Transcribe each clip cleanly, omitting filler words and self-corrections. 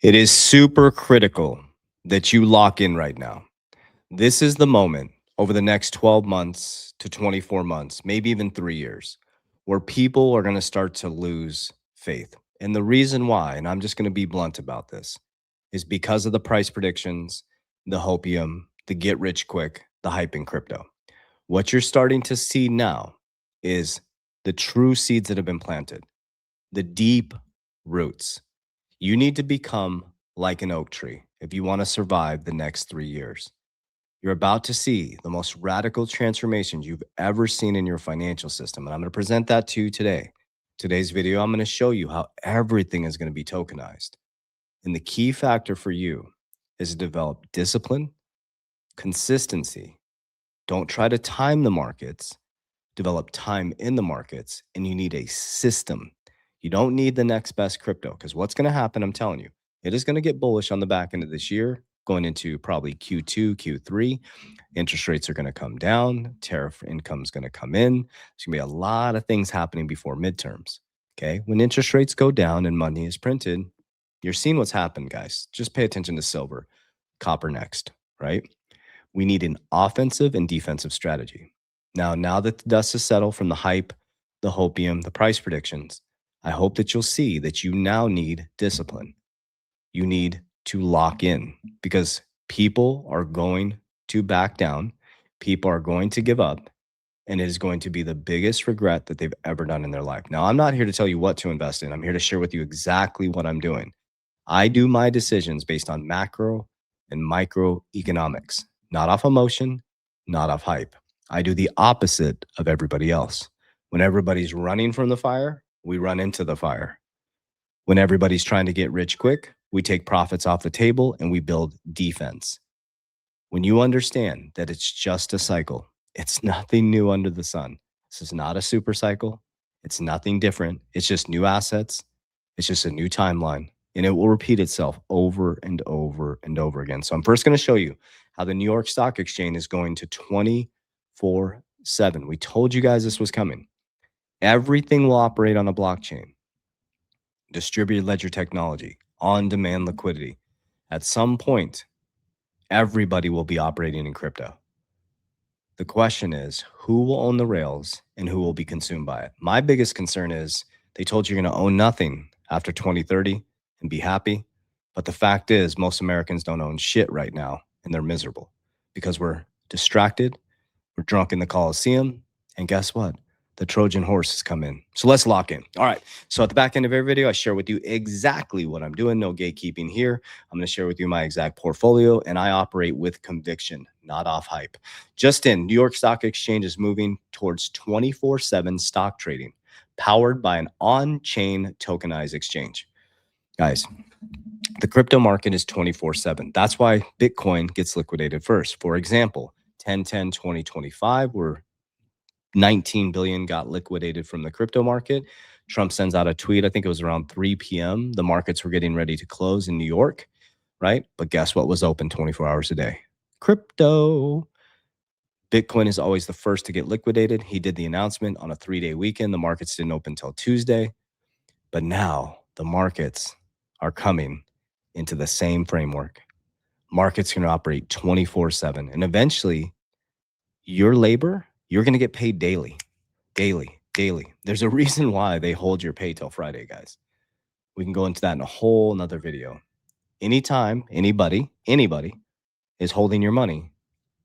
It is super critical that you lock in right now. This is the moment over the next 12 months to 24 months, maybe even 3 years, where people are going to start to lose faith. And the reason why, and I'm just going to be blunt about this, is because of the price predictions, the hopium, the get rich quick, the hype in crypto. What you're starting to see now is the true seeds that have been planted, the deep roots. You need to become like an oak tree if you want to survive the next 3 years. You're about to see the most radical transformations you've ever seen in your financial system. And I'm going to present that to you today. Today's video, I'm going to show you how everything is going to be tokenized. And the key factor for you is to develop discipline, consistency. Don't try to time the markets, develop time in the markets, and you need a system. You don't need the next best crypto, because what's going to happen, I'm telling you, it is going to get bullish on the back end of this year, going into probably Q2, Q3. Interest rates are going to come down. Tariff income is going to come in. There's going to be a lot of things happening before midterms. Okay. When interest rates go down and money is printed, you're seeing what's happened, guys. Just pay attention to silver, copper next, right? We need an offensive and defensive strategy. Now that the dust has settled from the hype, the hopium, the price predictions, I hope that you'll see that you now need discipline. You need to lock in, because people are going to back down. People are going to give up, and it is going to be the biggest regret that they've ever done in their life. Now, I'm not here to tell you what to invest in. I'm here to share with you exactly what I'm doing. I do my decisions based on macro and micro economics, not off emotion, not off hype. I do the opposite of everybody else. When everybody's running from the fire, we run into the fire. When everybody's trying to get rich quick, we take profits off the table and we build defense. When you understand that it's just a cycle, it's nothing new under the sun. This is not a super cycle. It's nothing different. It's just new assets. It's just a new timeline, and it will repeat itself over and over and over again. So I'm first going to show you how the New York Stock Exchange is going to 24/7. We told you guys this was coming. Everything will operate on a blockchain, distributed ledger technology, on-demand liquidity. At some point, everybody will be operating in crypto. The question is, who will own the rails and who will be consumed by it? My biggest concern is they told you you're going to own nothing after 2030 and be happy. But the fact is, most Americans don't own shit right now, and they're miserable because we're distracted. We're drunk in the Coliseum. And guess what? The Trojan horse has come in. So let's lock in. All right. So at the back end of every video, I share with you exactly what I'm doing. No gatekeeping here. I'm going to share with you my exact portfolio, and I operate with conviction, not off hype. Just in, New York Stock Exchange is moving towards 24/7 stock trading, powered by an on-chain tokenized exchange. Guys, the crypto market is 24/7. That's why Bitcoin gets liquidated first. For example, 10/10/2025, where 19 billion got liquidated from the crypto market. Trump sends out a tweet. I think it was around 3 p.m. The markets were getting ready to close in New York, right? But guess what was open 24 hours a day? Crypto. Bitcoin is always the first to get liquidated. He did the announcement on a 3-day weekend. The markets didn't open until Tuesday. But now the markets are coming into the same framework. Markets can operate 24/7. And eventually, your labor, you're going to get paid daily. There's a reason why they hold your pay till Friday, guys. We can go into that in a whole nother video. Anytime anybody is holding your money,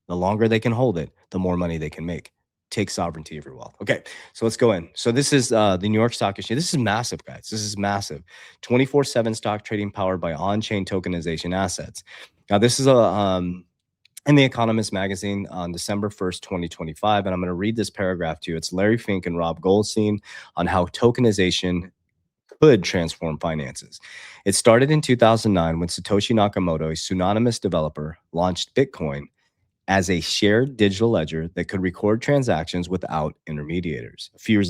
the longer they can hold it, the more money they can make. Take sovereignty of your wealth. Okay, so let's go in. So this is the New York Stock Exchange. This is massive, guys. This is massive. 24/7 stock trading powered by on-chain tokenization assets. Now, this is in the Economist magazine on December 1st, 2025. And I'm going to read this paragraph to you. It's Larry Fink and Rob Goldstein on how tokenization could transform finances. It started in 2009 when Satoshi Nakamoto, a pseudonymous developer, launched Bitcoin as a shared digital ledger that could record transactions without intermediators. A few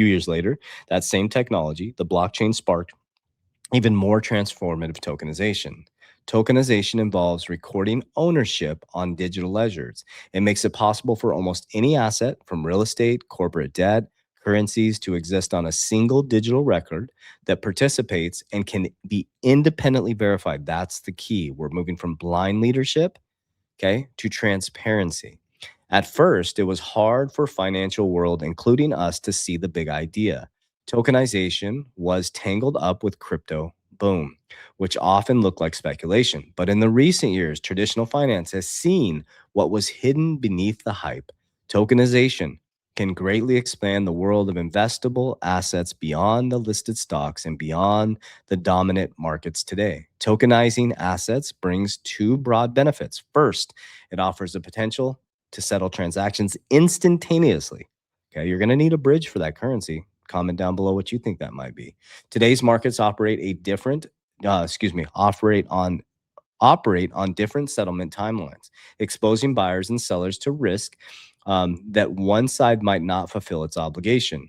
years later, that same technology, the blockchain, sparked even more transformative tokenization. Tokenization involves recording ownership on digital ledgers. It makes it possible for almost any asset, from real estate, corporate debt, currencies to exist on a single digital record that participates and can be independently verified. That's the key. We're moving from blind leadership, okay, to transparency. At first, it was hard for financial world, including us, to see the big idea. Tokenization was tangled up with crypto boom, which often looked like speculation. But in the recent years, traditional finance has seen what was hidden beneath the hype. Tokenization can greatly expand the world of investable assets beyond the listed stocks and beyond the dominant markets today. Tokenizing assets brings two broad benefits. First, it offers the potential to settle transactions instantaneously. Okay, you're going to need a bridge for that currency. Comment down below what you think that might be. Today's markets operate on different settlement timelines, exposing buyers and sellers to risk that one side might not fulfill its obligation.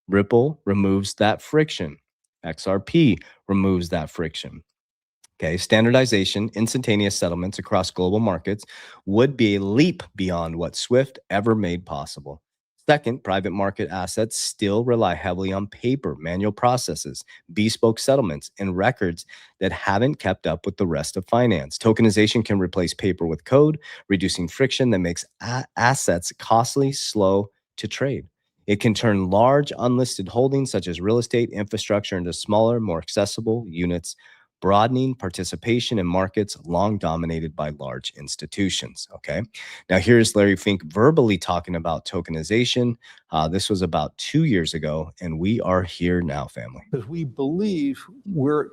Ripple removes that friction. XRP removes that friction. Okay, standardization, instantaneous settlements across global markets would be a leap beyond what SWIFT ever made possible. Second, private market assets still rely heavily on paper, manual processes, bespoke settlements, and records that haven't kept up with the rest of finance. Tokenization can replace paper with code, reducing friction that makes assets costly, slow to trade. It can turn large unlisted holdings such as real estate, infrastructure into smaller, more accessible units, broadening participation in markets long dominated by large institutions. Okay. Now, here's Larry Fink verbally talking about tokenization. This was about 2 years ago, and we are here now, family. Because we believe we're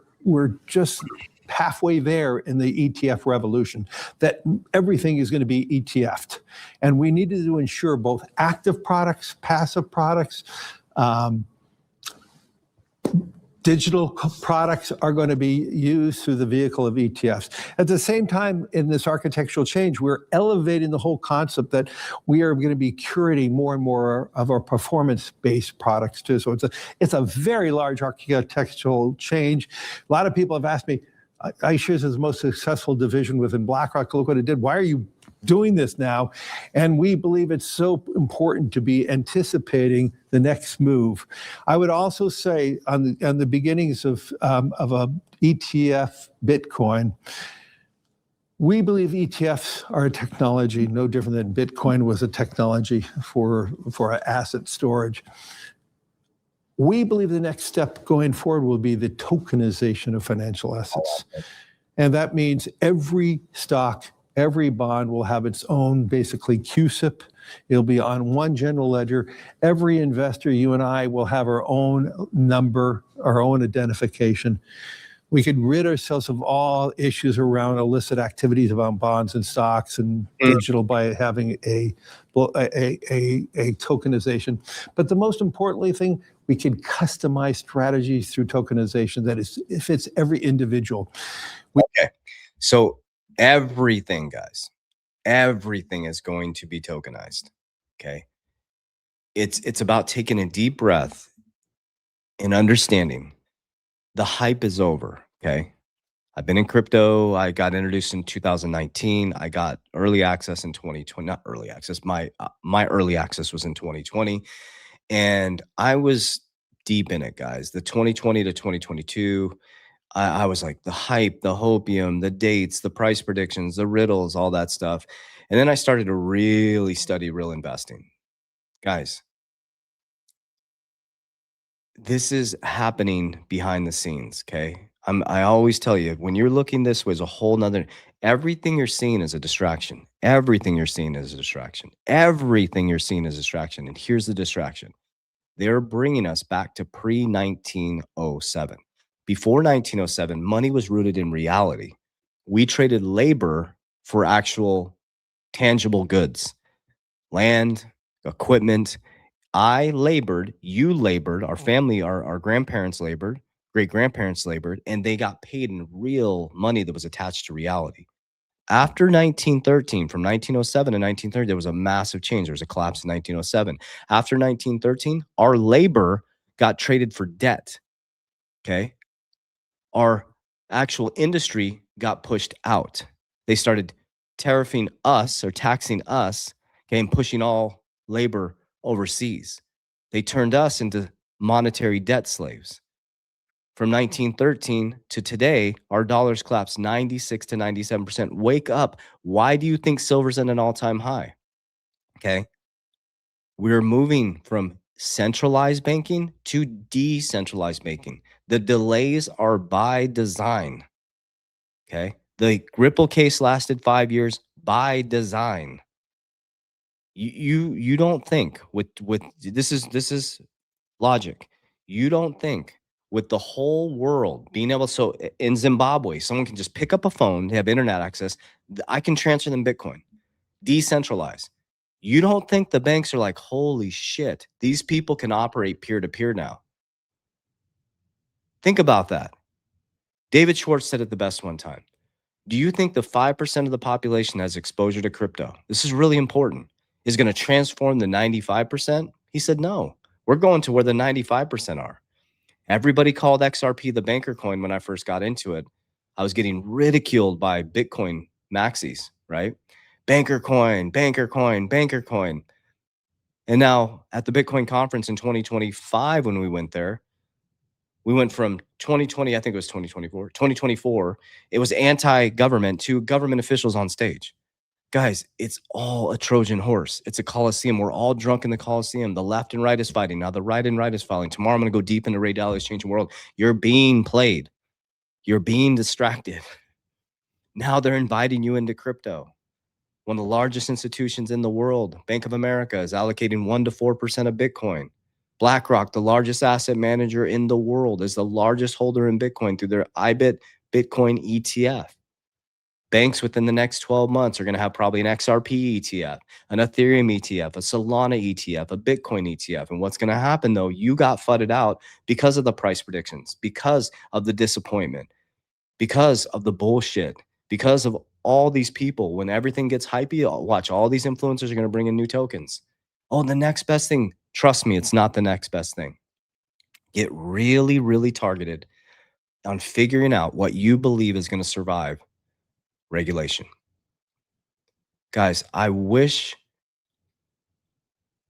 just halfway there in the ETF revolution, that everything is going to be ETF'd. And we needed to ensure both active products, passive products, digital products are going to be used through the vehicle of ETFs. At the same time, in this architectural change, we're elevating the whole concept that we are going to be curating more and more of our performance-based products too. So it's a very large architectural change. A lot of people have asked me, iShares is the most successful division within BlackRock. Look what it did. Why are you doing this now? And we believe it's so important to be anticipating the next move. I would also say on the beginnings of a ETF Bitcoin, we believe ETFs are a technology no different than Bitcoin was a technology for asset storage. We believe the next step going forward will be the tokenization of financial assets. And that means every stock, every bond will have its own, basically, CUSIP. It'll be on one general ledger. Every investor, you and I, will have our own number, our own identification. We could rid ourselves of all issues around illicit activities around bonds and stocks and digital by having a tokenization. But the most importantly thing, we can customize strategies through tokenization that fits every individual. Okay, so everything, guys, everything is going to be tokenized. Okay, it's about taking a deep breath and understanding the hype is over. Okay, I've been in crypto. I got introduced in 2019. I got early access in 2020. Not early access. My early access was in 2020, and I was deep in it, guys. The 2020 to 2022. I was like the hype, the hopium, the dates, the price predictions, the riddles, all that stuff. And then I started to really study real investing. Guys, this is happening behind the scenes, okay? I always tell you, when you're looking this way, is a whole nother, everything you're seeing is a distraction. Everything you're seeing is a distraction. Everything you're seeing is a distraction. And here's the distraction. They're bringing us back to pre-1907. Before 1907, money was rooted in reality. We traded labor for actual tangible goods, land, equipment. I labored, you labored, our family, our grandparents labored, great-grandparents labored, and they got paid in real money that was attached to reality. After 1913, from 1907 to 1930, there was a massive change. There was a collapse in 1907. After 1913, our labor got traded for debt, okay? Our actual industry got pushed out. They started tariffing us or taxing us, okay, and pushing all labor overseas. They turned us into monetary debt slaves. From 1913 to today, our dollars collapsed 96 to 97%. Wake up. Why do you think silver's at an all-time high? Okay. We're moving from centralized banking to decentralized banking. The delays are by design. Okay. The Ripple case lasted 5 years by design. You don't think with this is logic. You don't think with the whole world being able, so in Zimbabwe, someone can just pick up a phone, they have internet access, I can transfer them Bitcoin, decentralized. You don't think the banks are like, holy shit, these people can operate peer to peer now? Think about that. David Schwartz said it the best one time. Do you think the 5% of the population has exposure to crypto? This is really important. Is going to transform the 95%? He said, no, we're going to where the 95% are. Everybody called XRP the banker coin when I first got into it. I was getting ridiculed by Bitcoin maxis, right? Banker coin, banker coin, banker coin. And now at the Bitcoin conference in 2025, when we went there, we went from 2020, I think it was 2024, it was anti-government to government officials on stage. Guys, it's all a Trojan horse. It's a Coliseum. We're all drunk in the Coliseum. The left and right is fighting. Now the right and right is fighting. Tomorrow I'm going to go deep into Ray Dalio's Changing World. You're being played. You're being distracted. Now they're inviting you into crypto. One of the largest institutions in the world, Bank of America, is allocating 1% to 4% of Bitcoin. BlackRock, the largest asset manager in the world, is the largest holder in Bitcoin through their IBIT Bitcoin ETF. Banks within the next 12 months are going to have probably an XRP ETF, an Ethereum ETF, a Solana ETF, a Bitcoin ETF. And what's going to happen, though, you got fudded out because of the price predictions, because of the disappointment, because of the bullshit, because of all these people. When everything gets hypey, watch, all these influencers are going to bring in new tokens. Oh, the next best thing. Trust me, it's not the next best thing. Get really, really targeted on figuring out what you believe is going to survive regulation. Guys, I wish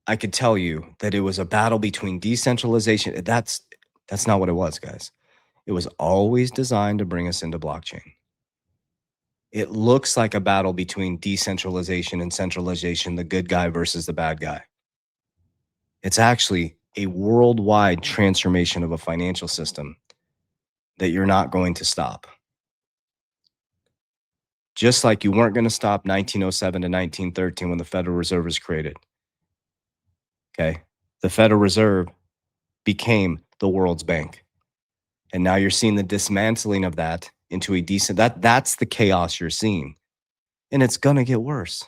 I could tell you that it was a battle between decentralization. That's not what it was, guys. It was always designed to bring us into blockchain. It looks like a battle between decentralization and centralization, the good guy versus the bad guy. It's actually a worldwide transformation of a financial system that you're not going to stop. Just like you weren't going to stop 1907 to 1913 when the Federal Reserve was created. Okay. The Federal Reserve became the world's bank. And now you're seeing the dismantling of that into a decent, that's the chaos you're seeing. And it's going to get worse.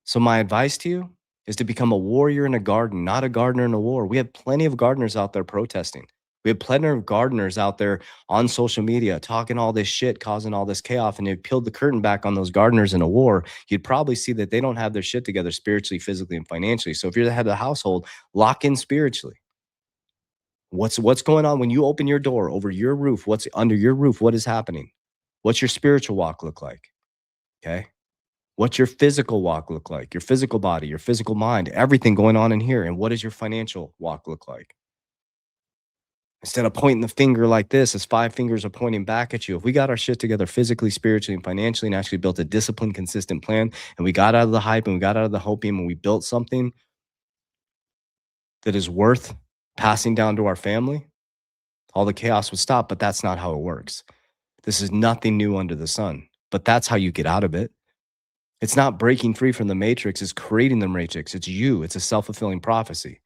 So my advice to you is to become a warrior in a garden, not a gardener in a war. We have plenty of gardeners out there protesting. We have plenty of gardeners out there on social media talking all this shit, causing all this chaos. And if you peeled the curtain back on those gardeners in a war, you'd probably see that they don't have their shit together spiritually, physically, and financially. So if you're the head of the household, lock in spiritually. What's going on when you open your door over your roof? What's under your roof? What is happening? What's your spiritual walk look like? Okay. What's your physical walk look like? Your physical body, your physical mind, everything going on in here. And what does your financial walk look like? Instead of pointing the finger like this, as 5 fingers are pointing back at you, if we got our shit together physically, spiritually, and financially, and actually built a disciplined, consistent plan, and we got out of the hype and we got out of the hopium and we built something that is worth passing down to our family, all the chaos would stop. But that's not how it works. This is nothing new under the sun, but that's how you get out of it. It's not breaking free from the matrix, it's creating the matrix. It's you. It's a self-fulfilling prophecy.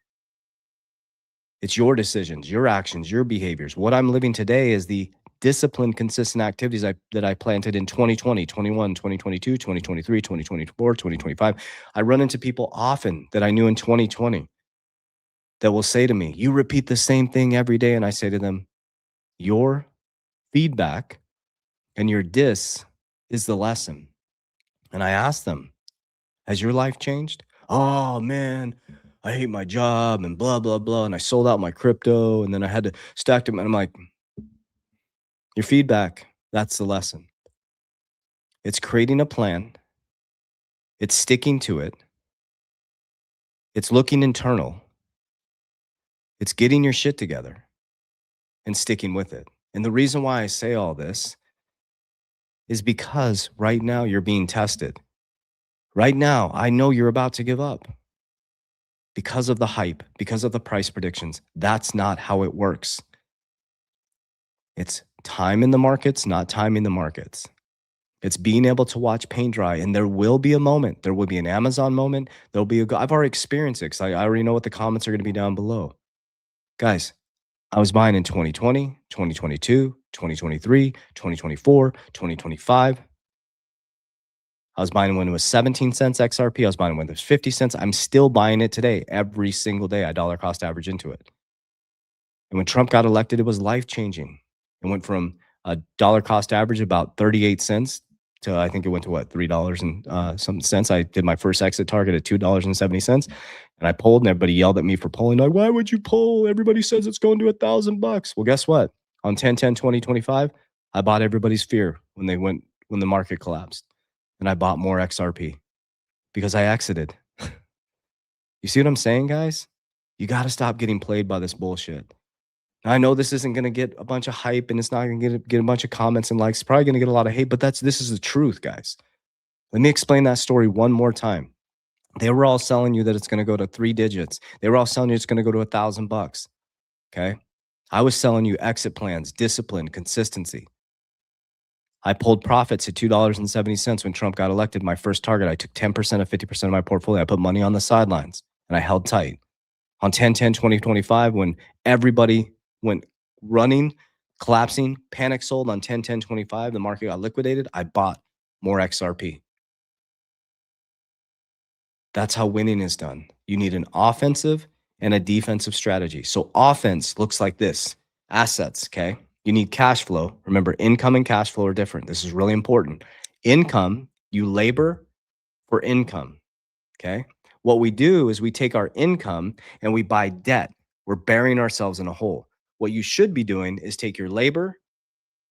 It's your decisions, your actions, your behaviors. What I'm living today is the disciplined, consistent activities that I planted in 2020, 21, 2022, 2023, 2024, 2025. I run into people often that I knew in 2020 that will say to me, you repeat the same thing every day. And I say to them, your feedback and your diss is the lesson. And I ask them, has your life changed? Oh, man, I hate my job and blah, blah, blah. And I sold out my crypto and then I had to stack them. And I'm like, your feedback, that's the lesson. It's creating a plan. It's sticking to it. It's looking internal. It's getting your shit together and sticking with it. And the reason why I say all this is because right now you're being tested. Right now, I know you're about to give up because of the hype, because of the price predictions. That's not how it works. It's time in the markets, not timing the markets. It's being able to watch paint dry, and there will be a moment. There will be an Amazon moment. There'll be I've already experienced it because I already know what the comments are going to be down below. Guys, I was buying in 2020, 2022, 2023, 2024, 2025. I was buying when it was 17 cents XRP. I was buying when it was 50 cents. I'm still buying it today. Every single day, I dollar cost average into it. And when Trump got elected, it was life-changing. It went from a dollar cost average about 38 cents to, I think it went to what, $3 and some cents. I did my first exit target at $2.70. And I pulled, and everybody yelled at me for pulling. Like, why would you pull? Everybody says it's going to $1,000. Well, guess what? On 10/10/2025, I bought everybody's fear when the market collapsed. And I bought more XRP because I exited. You see what I'm saying, guys? You got to stop getting played by this bullshit. Now, I know this isn't going to get a bunch of hype, and it's not going to get a bunch of comments and likes. It's probably going to get a lot of hate, but this is the truth, guys. Let me explain that story one more time. They were all selling you that it's going to go to 3 digits. They were all selling you it's going to go to $1,000. Okay. I was selling you exit plans, discipline, consistency. I pulled profits at $2.70 when Trump got elected. My first target, I took 10% of 50% of my portfolio. I put money on the sidelines and I held tight. On 10/10/2025, when everybody went running, collapsing, panic sold on 10/10/25, the market got liquidated, I bought more XRP. That's how winning is done. You need an offensive and a defensive strategy. So offense looks like this: assets, okay? You need cash flow. Remember, income and cash flow are different. This is really important. Income, you labor for income, okay? What we do is we take our income and we buy debt. We're burying ourselves in a hole. What you should be doing is take your labor.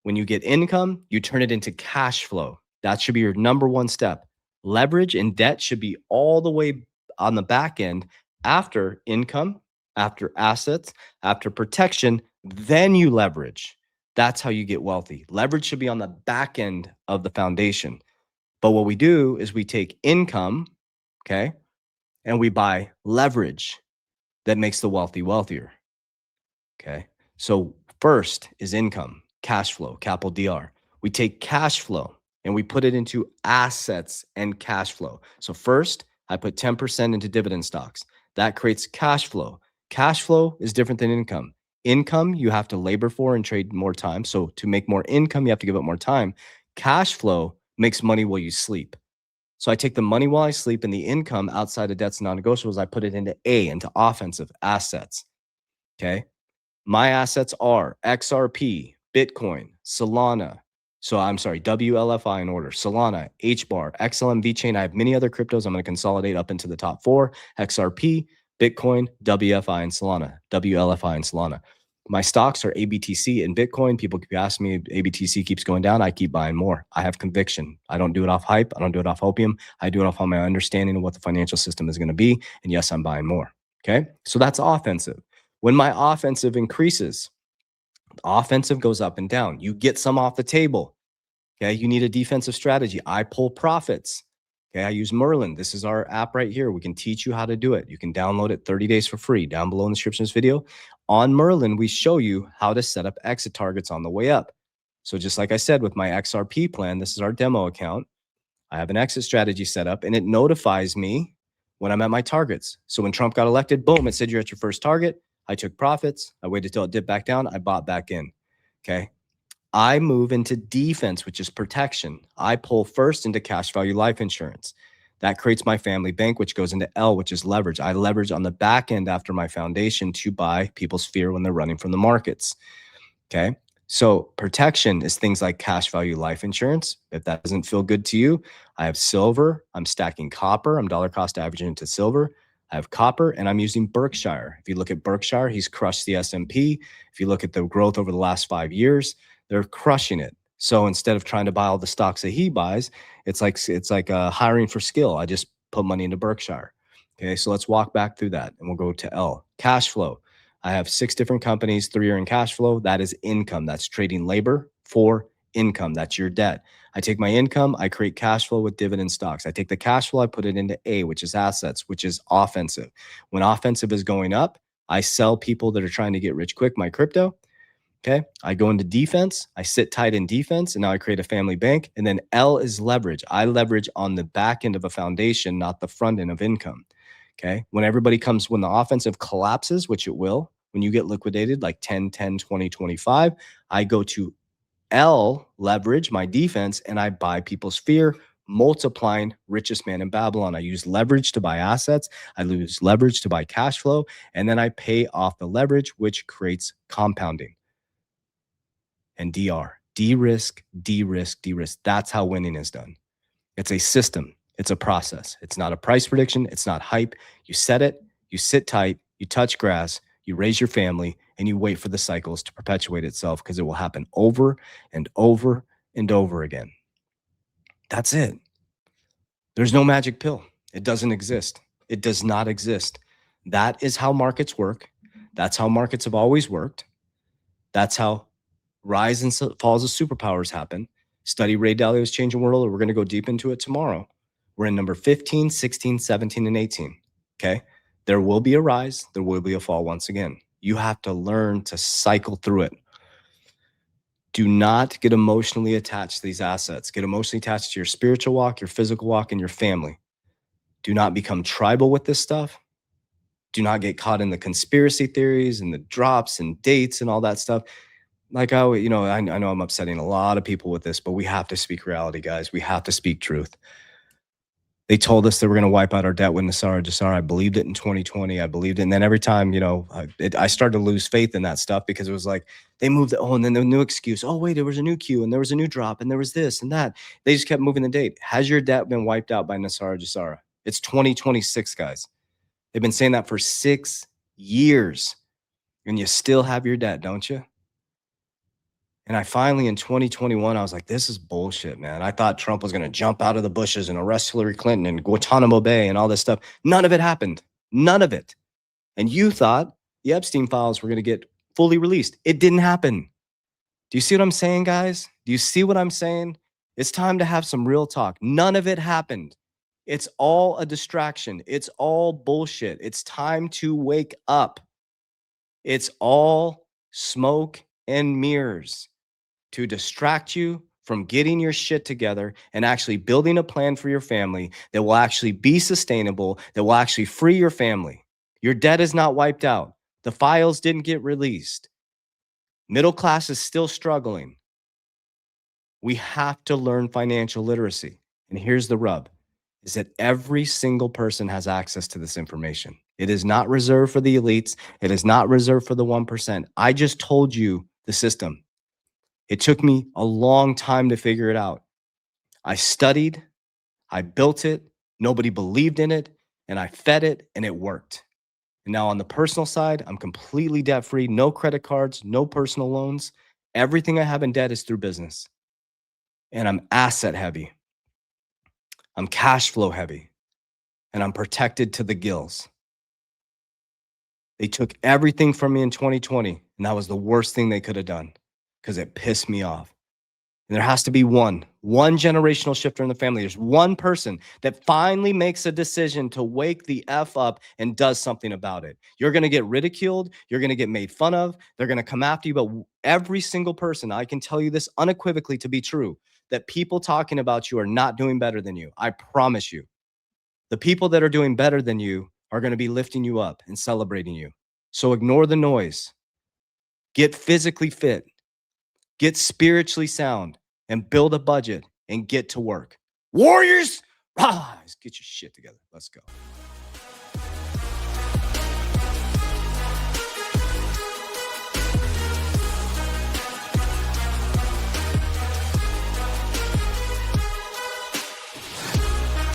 When you get income, you turn it into cash flow. That should be your number one step. Leverage and debt should be all the way on the back end after income, after assets, after protection, then you leverage. That's how you get wealthy. Leverage should be on the back end of the foundation. But what we do is we take income, okay, and we buy leverage that makes the wealthy wealthier. Okay. So first is income, cash flow, capital DR. We take cash flow and we put it into assets and cash flow. So first, I put 10% into dividend stocks. That creates cash flow. Cash flow is different than income. Income, you have to labor for and trade more time. So to make more income, you have to give up more time. Cash flow makes money while you sleep. So I take the money while I sleep and the income outside of debts and non-negotiables, I put it into offensive assets. Okay. My assets are XRP, Bitcoin, Solana. So I'm sorry, WLFI in order: Solana, HBAR, XLM, VeChain. I have many other cryptos. I'm going to consolidate up into the top 4: XRP, Bitcoin, WFI, and Solana, WLFI, and Solana. My stocks are ABTC and Bitcoin. People keep asking me, ABTC keeps going down. I keep buying more. I have conviction. I don't do it off hype. I don't do it off opium. I do it off on my understanding of what the financial system is going to be. And yes, I'm buying more. Okay. So that's offensive. When my offensive increases, the offensive goes up and down. You get some off the table. Okay. You need a defensive strategy. I pull profits. Okay. I use Merlin. This is our app right here. We can teach you how to do it. You can download it 30 days for free down below in the description of this video. On Merlin, we show you how to set up exit targets on the way up. So just like I said, with my XRP plan, this is our demo account. I have an exit strategy set up and it notifies me when I'm at my targets. So when Trump got elected, boom, it said you're at your first target. I took profits. I waited till it dipped back down. I bought back in. Okay. I move into defense, which is protection. I pull first into cash value life insurance. That creates my family bank, which goes into L, which is leverage. I leverage on the back end after my foundation to buy people's fear when they're running from the markets. Okay. So protection is things like cash value life insurance. If that doesn't feel good to you, I have silver. I'm stacking copper. I'm dollar cost averaging into silver. I have copper and I'm using Berkshire. If you look at Berkshire, he's crushed the S&P. If you look at the growth over the last 5 years, they're crushing it. So instead of trying to buy all the stocks that he buys, it's like hiring for skill. I just put money into Berkshire. Okay, so let's walk back through that and we'll go to L. Cash flow. I have 6 different companies, 3 are in cash flow. That is income. That's trading labor for income. That's your debt. I take my income, I create cash flow with dividend stocks. I take the cash flow, I put it into A, which is assets, which is offensive. When offensive is going up, I sell people that are trying to get rich quick my crypto. Okay. I go into defense. I sit tight in defense, and now I create a family bank. And then L is leverage. I leverage on the back end of a foundation, not the front end of income. Okay. When the offensive collapses, which it will, when you get liquidated like 10, 10, 20, 25, I go to L, leverage, my defense, and I buy people's fear, multiplying richest man in Babylon. I use leverage to buy assets. I use leverage to buy cash flow. And then I pay off the leverage, which creates compounding. And DR, de-risk, de-risk, de-risk. That's how winning is done. It's a system. It's a process. It's not a price prediction. It's not hype. You set it, you sit tight, you touch grass, you raise your family, and you wait for the cycles to perpetuate itself, because it will happen over and over and over again. That's it. There's no magic pill. It doesn't exist. It does not exist. That is how markets work. That's how markets have always worked. That's how rise and falls of superpowers happen. Study Ray Dalio's Changing World. We're going to go deep into it tomorrow. We're in number 15, 16, 17, and 18. Okay. There will be a rise. There will be a fall once again. You have to learn to cycle through it. Do not get emotionally attached to these assets. Get emotionally attached to your spiritual walk, your physical walk, and your family. Do not become tribal with this stuff. Do not get caught in the conspiracy theories and the drops and dates and all that stuff. Like I know I'm upsetting a lot of people with this, but we have to speak reality, guys. We have to speak truth. They told us that we're going to wipe out our debt with Xrparmy. I believed it in 2020. I believed it. And then every time, I started to lose faith in that stuff, because it was like they moved it. Oh, and then the new excuse. Oh, wait, there was a new queue and there was a new drop and there was this and that. They just kept moving the date. Has your debt been wiped out by Xrparmy? It's 2026, guys. They've been saying that for 6 years, and you still have your debt, don't you? And I finally, in 2021, I was like, this is bullshit, man. I thought Trump was going to jump out of the bushes and arrest Hillary Clinton and Guantanamo Bay and all this stuff. None of it happened. None of it. And you thought the Epstein files were going to get fully released. It didn't happen. Do you see what I'm saying, guys? Do you see what I'm saying? It's time to have some real talk. None of it happened. It's all a distraction. It's all bullshit. It's time to wake up. It's all smoke and mirrors to distract you from getting your shit together and actually building a plan for your family that will actually be sustainable, that will actually free your family. Your debt is not wiped out. The files didn't get released. Middle class is still struggling. We have to learn financial literacy. And here's the rub, is that every single person has access to this information. It is not reserved for the elites. It is not reserved for the 1%. I just told you the system. It took me a long time to figure it out. I studied, I built it, nobody believed in it, and I fed it, and it worked. And now on the personal side, I'm completely debt-free, no credit cards, no personal loans. Everything I have in debt is through business. And I'm asset heavy. I'm cash flow heavy. And I'm protected to the gills. They took everything from me in 2020, and that was the worst thing they could have done, because it pissed me off. And there has to be one generational shifter in the family. There's one person that finally makes a decision to wake the F up and does something about it. You're going to get ridiculed. You're going to get made fun of. They're going to come after you. But every single person, I can tell you this unequivocally to be true, that people talking about you are not doing better than you. I promise you. The people that are doing better than you are going to be lifting you up and celebrating you. So ignore the noise. Get physically fit. Get spiritually sound, and build a budget and get to work. Warriors, rise. Get your shit together. Let's go.